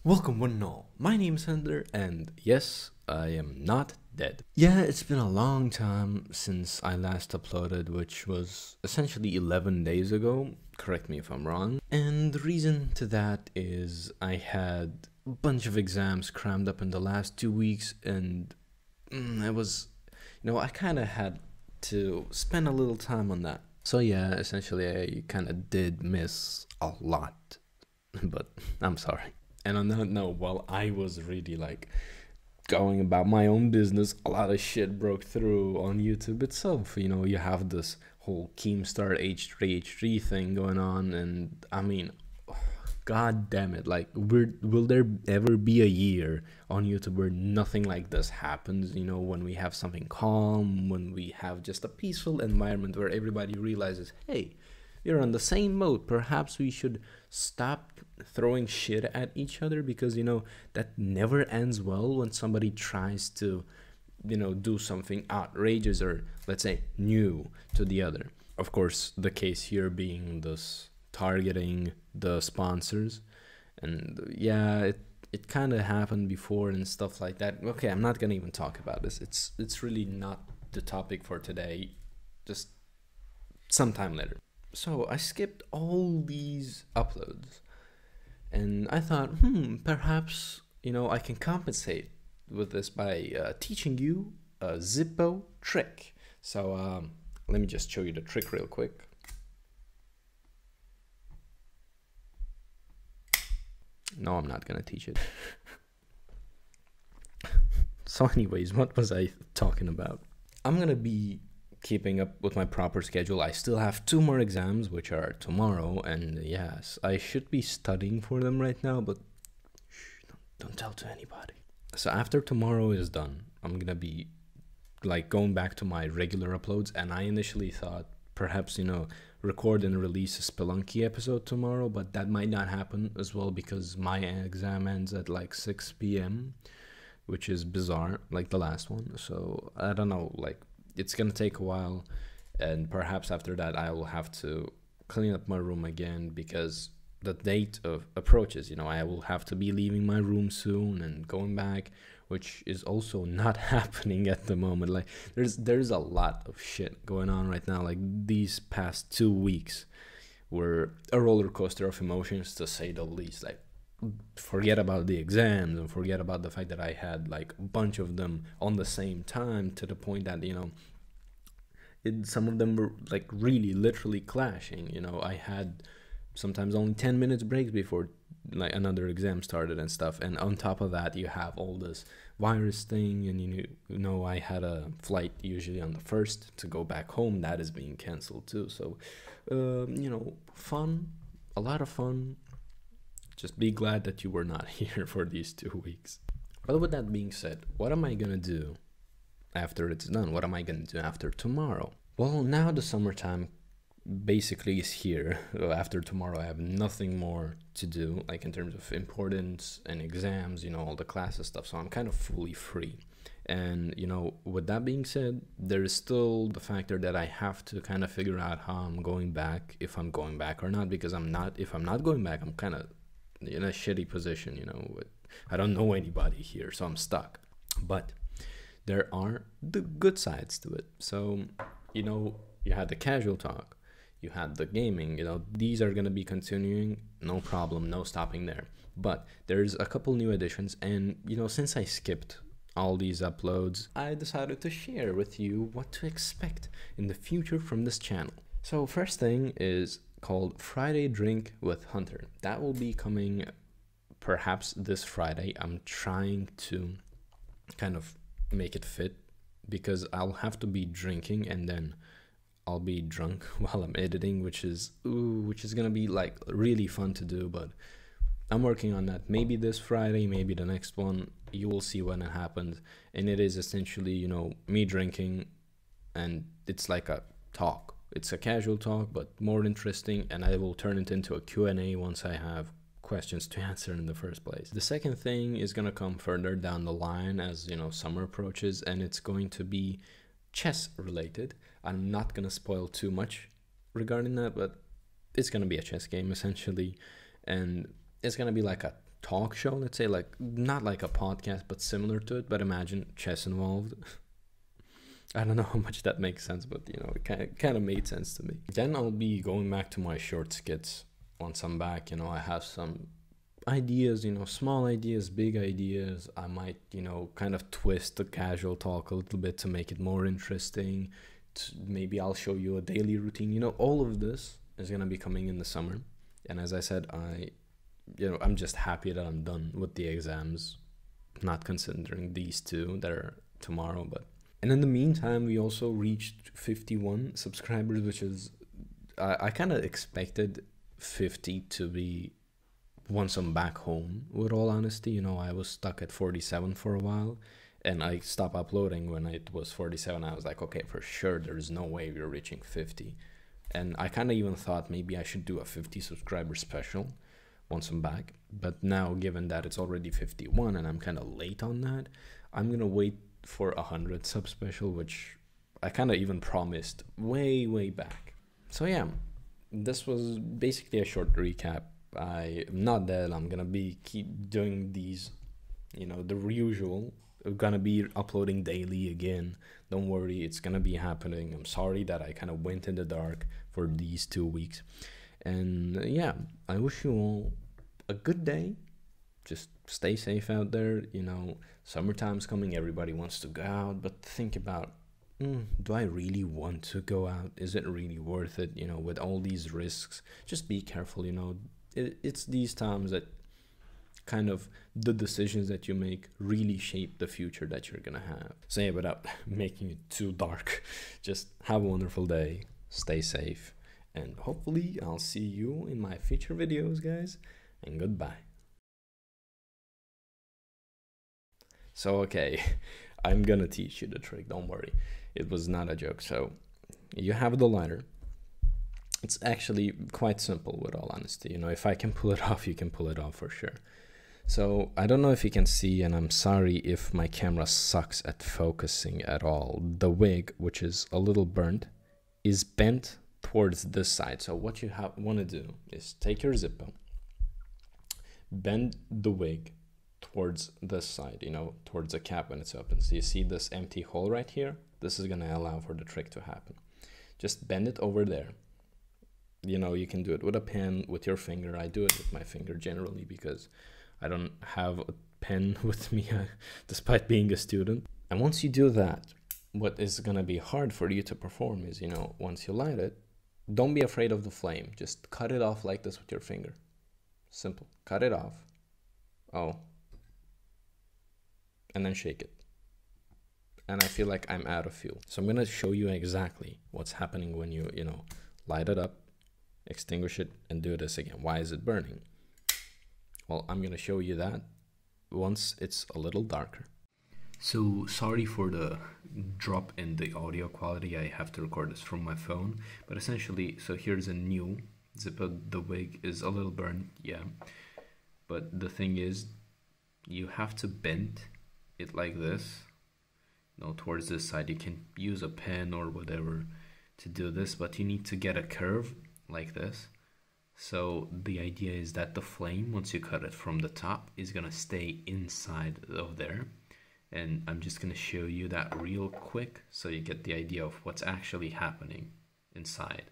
Welcome one and all, my name is Hunter, and yes, I am not dead. Yeah, it's been a long time since I last uploaded, which was essentially 11 days ago, correct me if I'm wrong. And the reason to that is I had a bunch of exams crammed up in the last 2 weeks, and I kind of had to spend a little time on that. So yeah, essentially I kind of did miss a lot, but I'm sorry. And on that note, while I was really going about my own business, a lot of shit broke through on YouTube itself. You have this whole Keemstar H3 thing going on, and I mean, god damn it, will there ever be a year on YouTube where nothing like this happens? When we have something calm, when we have just a peaceful environment where everybody realizes, hey, we're on the same mode, perhaps we should stop throwing shit at each other, because that never ends well when somebody tries to do something outrageous or, let's say, new to the other. Of course, the case here being this targeting the sponsors, and yeah, it kind of happened before and stuff like that. Okay, I'm not gonna even talk about this. It's really not the topic for today, just sometime later. So I skipped all these uploads, and I thought, perhaps, I can compensate with this by teaching you a Zippo trick. So let me just show you the trick real quick. No, I'm not gonna teach it. So anyways, what was I talking about? I'm gonna be keeping up with my proper schedule. I still have 2 more exams, which are tomorrow, and yes, I should be studying for them right now, but shh, don't tell to anybody. So after tomorrow is done, I'm gonna be going back to my regular uploads, and I initially thought perhaps record and release a Spelunky episode tomorrow, but that might not happen as well because my exam ends at 6 p.m, which is bizarre, like the last one. So I don't know, it's gonna take a while, and perhaps after that I will have to clean up my room again, because the date of approaches. I will have to be leaving my room soon and going back, which is also not happening at the moment. There's a lot of shit going on right now. These past 2 weeks were a roller coaster of emotions, to say the least. Forget about the exams and forget about the fact that I had a bunch of them on the same time, to the point that some of them were really literally clashing. I had sometimes only 10 minutes breaks before another exam started and stuff, and on top of that you have all this virus thing, and I had a flight usually on the 1st to go back home that is being canceled too. So fun, a lot of fun. Just be glad that you were not here for these 2 weeks. But with that being said, what am I gonna do after it's done? What am I gonna do after tomorrow? Well, now the summertime basically is here. After tomorrow I have nothing more to do, in terms of importance and exams, all the classes stuff, so I'm kind of fully free. And with that being said, there is still the factor that I have to kind of figure out how I'm going back, if I'm going back or not, because if I'm not going back, I'm kind of in a shitty position. I don't know anybody here, so I'm stuck. But there are the good sides to it. So you had the casual talk, you had the gaming, these are going to be continuing, no problem, no stopping there. But there's a couple new additions, and since I skipped all these uploads, I decided to share with you what to expect in the future from this channel. So first thing is called Friday Drink with Hunter. That will be coming perhaps this Friday. I'm trying to kind of make it fit, because I'll have to be drinking and then I'll be drunk while I'm editing, which is gonna be really fun to do. But I'm working on that. Maybe this Friday, maybe the next one. You will see when it happens. And it is essentially me drinking, and it's like a talk. It's a casual talk, but more interesting, and I will turn it into a Q&A once I have questions to answer in the first place. The second thing is going to come further down the line as summer approaches, and it's going to be chess related. I'm not going to spoil too much regarding that, but it's going to be a chess game essentially, and it's going to be like a talk show, let's say, like not like a podcast but similar to it, but imagine chess involved. I don't know how much that makes sense, but you know, it kind of made sense to me. Then I'll be going back to my short skits once I'm back. You know, I have some ideas, you know, small ideas, big ideas. I might, you know, kind of twist the casual talk a little bit to make it more interesting. Maybe I'll show you a daily routine. You know, all of this is gonna be coming in the summer. And as I said, I'm just happy that I'm done with the exams, not considering these two that are tomorrow. And in the meantime, we also reached 51 subscribers, which is, I kind of expected 50 to be once I'm back home, with all honesty. You know, I was stuck at 47 for a while, and I stopped uploading when it was 47. I was like, okay, for sure, there's no way we're reaching 50. And I kind of even thought maybe I should do a 50 subscriber special once I'm back. But now, given that it's already 51 and I'm kind of late on that, I'm going to wait for 100 sub special, which I kind of even promised way back. So yeah, this was basically a short recap. I'm not dead. I'm gonna keep doing these, you know, the usual. I'm gonna be uploading daily again. Don't worry, it's gonna be happening. I'm sorry that I kind of went in the dark for these 2 weeks. And yeah, I wish you all a good day. Just stay safe out there. You know, summertime's coming, everybody wants to go out, but think about, do I really want to go out? Is it really worth it? You know, with all these risks, just be careful. You know, it's these times that kind of the decisions that you make really shape the future that you're gonna have. So yeah, without making it too dark, just have a wonderful day, stay safe, and hopefully I'll see you in my future videos, guys, and goodbye. So okay, I'm gonna teach you the trick, don't worry. It was not a joke. So you have the lighter. It's actually quite simple, with all honesty. You know, if I can pull it off, you can pull it off for sure. So I don't know if you can see, and I'm sorry if my camera sucks at focusing at all. The wig, which is a little burnt, is bent towards this side. So what you want to do is take your Zippo, bend the wig towards this side, you know, towards the cap when it's open. So you see this empty hole right here? This is going to allow for the trick to happen. Just bend it over there. You know, you can do it with a pen, with your finger. I do it with my finger generally because I don't have a pen with me despite being a student. And once you do that, what is going to be hard for you to perform is, you know, once you light it, don't be afraid of the flame. Just cut it off like this with your finger. Simple. Cut it off. Oh. And then shake it. And I feel like I'm out of fuel. So I'm going to show you exactly what's happening when you know, light it up, extinguish it, and do this again. Why is it burning? Well, I'm going to show you that once it's a little darker. So sorry for the drop in the audio quality. I have to record this from my phone. But essentially, so here's a new Zippo. The wig is a little burned, yeah. But the thing is, you have to bend it like this, you know, towards this side. You can use a pen or whatever to do this, but you need to get a curve like this. So the idea is that the flame, once you cut it from the top, is gonna stay inside of there. And I'm just gonna show you that real quick so you get the idea of what's actually happening inside.